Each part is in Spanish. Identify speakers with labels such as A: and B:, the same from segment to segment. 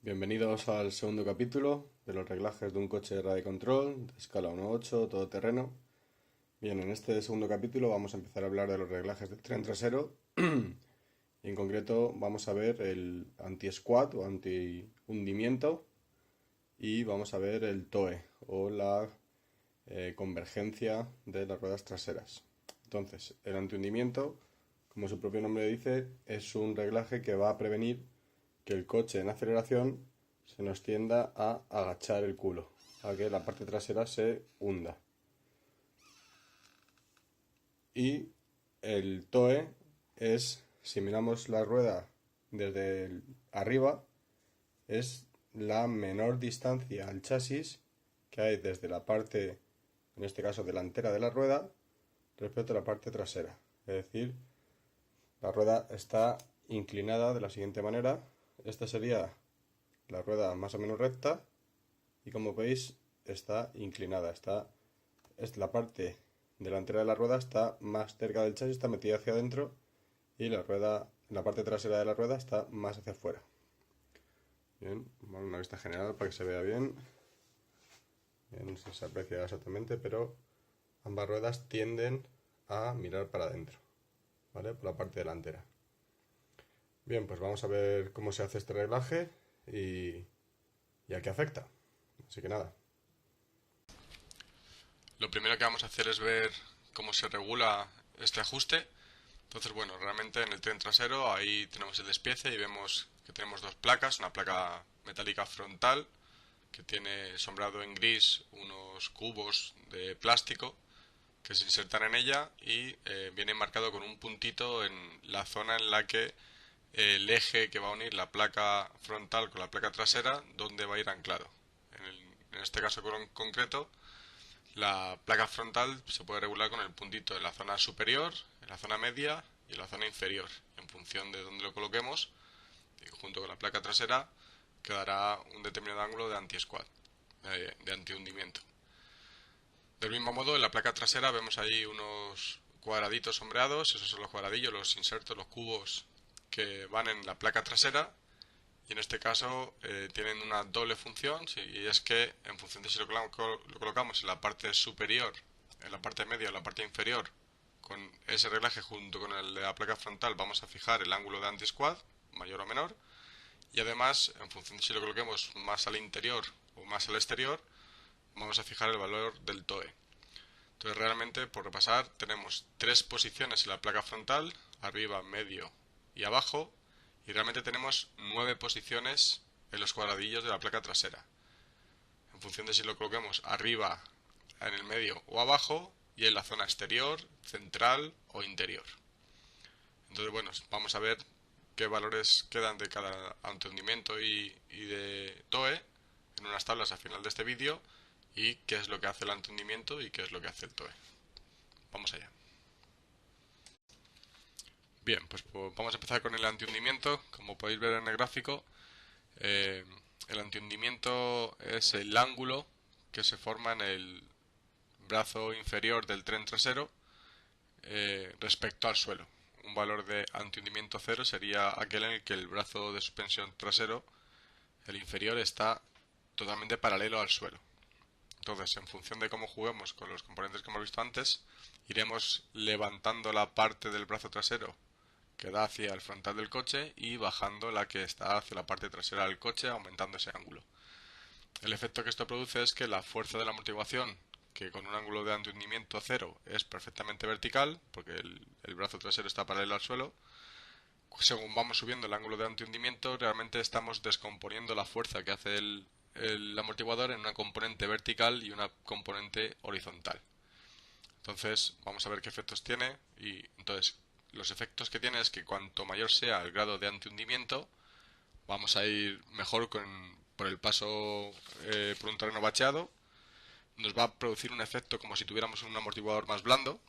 A: Bienvenidos al segundo capítulo de los reglajes de un coche de radio control de escala 1.8 todoterreno. Bien, en este segundo capítulo vamos a empezar a hablar de los reglajes del tren trasero y en concreto vamos a ver el anti-squat o anti-hundimiento y vamos a ver el TOE o la convergencia de las ruedas traseras. Entonces, el anti-hundimiento, como su propio nombre dice, es un reglaje que va a prevenir que el coche en aceleración se nos tienda a agachar el culo, a que la parte trasera se hunda. Y el TOE es, si miramos la rueda desde arriba, es la menor distancia al chasis que hay desde la parte, en este caso delantera de la rueda, respecto a la parte trasera. Es decir, la rueda está inclinada de la siguiente manera. Esta sería la rueda más o menos recta y como veis está inclinada, es la parte delantera de la rueda está más cerca del chasis, está metida hacia adentro y la parte trasera de la rueda está más hacia afuera. Bien, una vista general para que se vea bien. No sé si se aprecia exactamente, pero ambas ruedas tienden a mirar para adentro, ¿vale? Por la parte delantera. Bien, pues vamos a ver cómo se hace este reglaje y a qué afecta. Así que nada.
B: Lo primero que vamos a hacer es ver cómo se regula este ajuste. Entonces, bueno, realmente en el tren trasero ahí tenemos el despiece y vemos que tenemos dos placas, una placa metálica frontal que tiene sombreado en gris unos cubos de plástico que se insertan en ella y viene marcado con un puntito en la zona en la que el eje que va a unir la placa frontal con la placa trasera, donde va a ir anclado. En este caso concreto, la placa frontal se puede regular con el puntito en la zona superior, en la zona media y en la zona inferior. En función de donde lo coloquemos, junto con la placa trasera, quedará un determinado ángulo de anti-squat, de anti-hundimiento. Del mismo modo, en la placa trasera vemos ahí unos cuadraditos sombreados, esos son los cuadradillos, los insertos, los cubos que van en la placa trasera y en este caso tienen una doble función, y es que en función de si lo colocamos en la parte superior, en la parte media o en la parte inferior, con ese reglaje junto con el de la placa frontal vamos a fijar el ángulo de anti-squat, mayor o menor, y además en función de si lo coloquemos más al interior o más al exterior, vamos a fijar el valor del TOE. Entonces realmente, por repasar, tenemos tres posiciones en la placa frontal, arriba, medio y abajo, y realmente tenemos 9 posiciones en los cuadradillos de la placa trasera, en función de si lo coloquemos arriba, en el medio o abajo, y en la zona exterior, central o interior. Entonces, bueno, vamos a ver qué valores quedan de cada anti-hundimiento y de TOE en unas tablas al final de este vídeo, y qué es lo que hace el anti-hundimiento y qué es lo que hace el TOE. Vamos allá. Bien, pues vamos a empezar con el antihundimiento. Como podéis ver en el gráfico, el antihundimiento es el ángulo que se forma en el brazo inferior del tren trasero respecto al suelo. Un valor de antihundimiento 0 sería aquel en el que el brazo de suspensión trasero, el inferior, está totalmente paralelo al suelo. Entonces, en función de cómo juguemos con los componentes que hemos visto antes, iremos levantando la parte del brazo trasero que da hacia el frontal del coche y bajando la que está hacia la parte trasera del coche, aumentando ese ángulo. El efecto que esto produce es que la fuerza de la amortiguación, que con un ángulo de antihundimiento 0 es perfectamente vertical, porque el brazo trasero está paralelo al suelo, según vamos subiendo el ángulo de antihundimiento, realmente estamos descomponiendo la fuerza que hace el amortiguador en una componente vertical y una componente horizontal. Entonces, vamos a ver qué efectos tiene. Y entonces, los efectos que tiene es que cuanto mayor sea el grado de antihundimiento, vamos a ir mejor por el paso por un terreno bacheado. Nos va a producir un efecto como si tuviéramos un amortiguador más blando,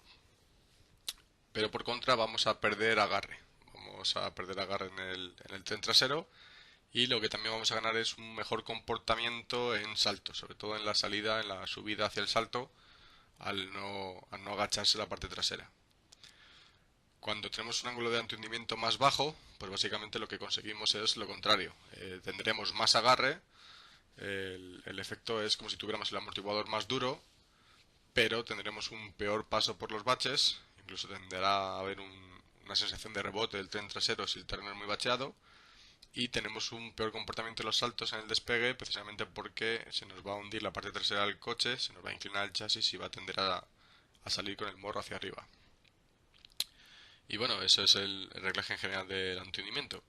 B: pero por contra vamos a perder agarre. Vamos a perder agarre en el tren trasero Y lo que también vamos a ganar es un mejor comportamiento en salto, sobre todo en la salida, en la subida hacia el salto, al no agacharse la parte trasera. Cuando tenemos un ángulo de antihundimiento más bajo, pues básicamente lo que conseguimos es lo contrario. Tendremos más agarre, el efecto es como si tuviéramos el amortiguador más duro, pero tendremos un peor paso por los baches, incluso tenderá a haber una sensación de rebote del tren trasero si el terreno es muy bacheado, y tenemos un peor comportamiento en los saltos en el despegue precisamente porque se nos va a hundir la parte trasera del coche, se nos va a inclinar el chasis y va a tender a salir con el morro hacia arriba. Y bueno, eso es el reglaje en general del antihundimiento.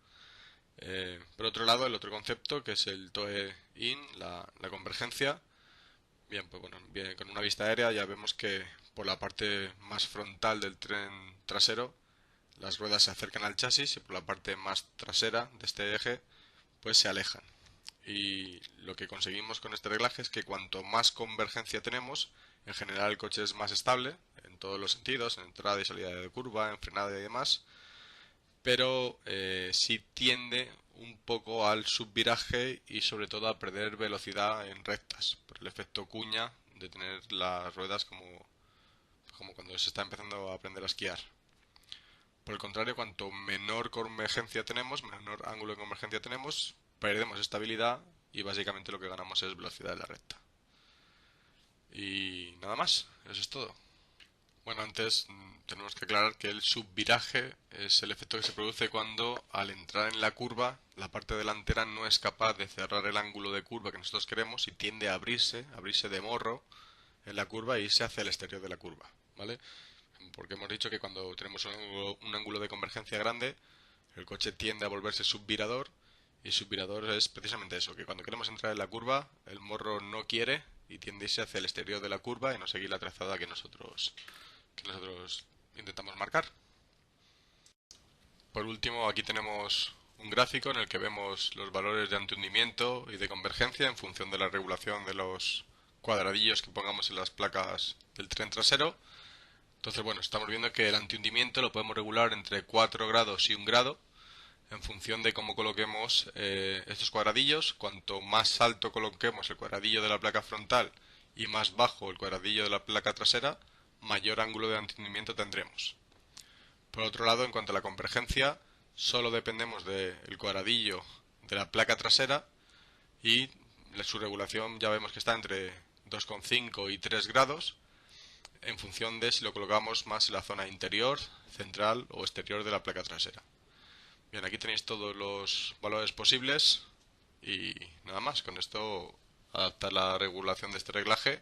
B: Por otro lado, el otro concepto, que es el toe-in, la convergencia. Bien, pues bueno, bien, con una vista aérea ya vemos que por la parte más frontal del tren trasero las ruedas se acercan al chasis y por la parte más trasera de este eje pues se alejan. Y lo que conseguimos con este reglaje es que cuanto más convergencia tenemos, en general el coche es más estable en todos los sentidos, en entrada y salida de curva, en frenada y demás, pero sí tiende un poco al subviraje y sobre todo a perder velocidad en rectas, por el efecto cuña de tener las ruedas como cuando se está empezando a aprender a esquiar. Por el contrario, cuanto menor convergencia tenemos, menor ángulo de convergencia tenemos, perdemos estabilidad y básicamente lo que ganamos es velocidad en la recta. Y nada más, eso es todo. Bueno, antes tenemos que aclarar que el subviraje es el efecto que se produce cuando al entrar en la curva la parte delantera no es capaz de cerrar el ángulo de curva que nosotros queremos y tiende a abrirse de morro en la curva e irse hacia el exterior de la curva, ¿vale? Porque hemos dicho que cuando tenemos un ángulo de convergencia grande, el coche tiende a volverse subvirador y subvirador es precisamente eso, que cuando queremos entrar en la curva, el morro no quiere y tiende a irse hacia el exterior de la curva y no seguir la trazada que nosotros intentamos marcar. Por último, aquí tenemos un gráfico en el que vemos los valores de antihundimiento y de convergencia en función de la regulación de los cuadradillos que pongamos en las placas del tren trasero. Entonces, bueno, estamos viendo que el antihundimiento lo podemos regular entre 4 grados y 1 grado en función de cómo coloquemos estos cuadradillos. Cuanto más alto coloquemos el cuadradillo de la placa frontal y más bajo el cuadradillo de la placa trasera, mayor ángulo de antihundimiento tendremos. Por otro lado, en cuanto a la convergencia, solo dependemos del cuadradillo de la placa trasera y su regulación ya vemos que está entre 2,5 y 3 grados en función de si lo colocamos más en la zona interior, central o exterior de la placa trasera. Bien, aquí tenéis todos los valores posibles y nada más. Con esto adaptar la regulación de este reglaje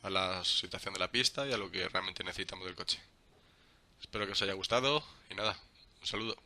B: a la situación de la pista y a lo que realmente necesitamos del coche. Espero que os haya gustado y nada, un saludo.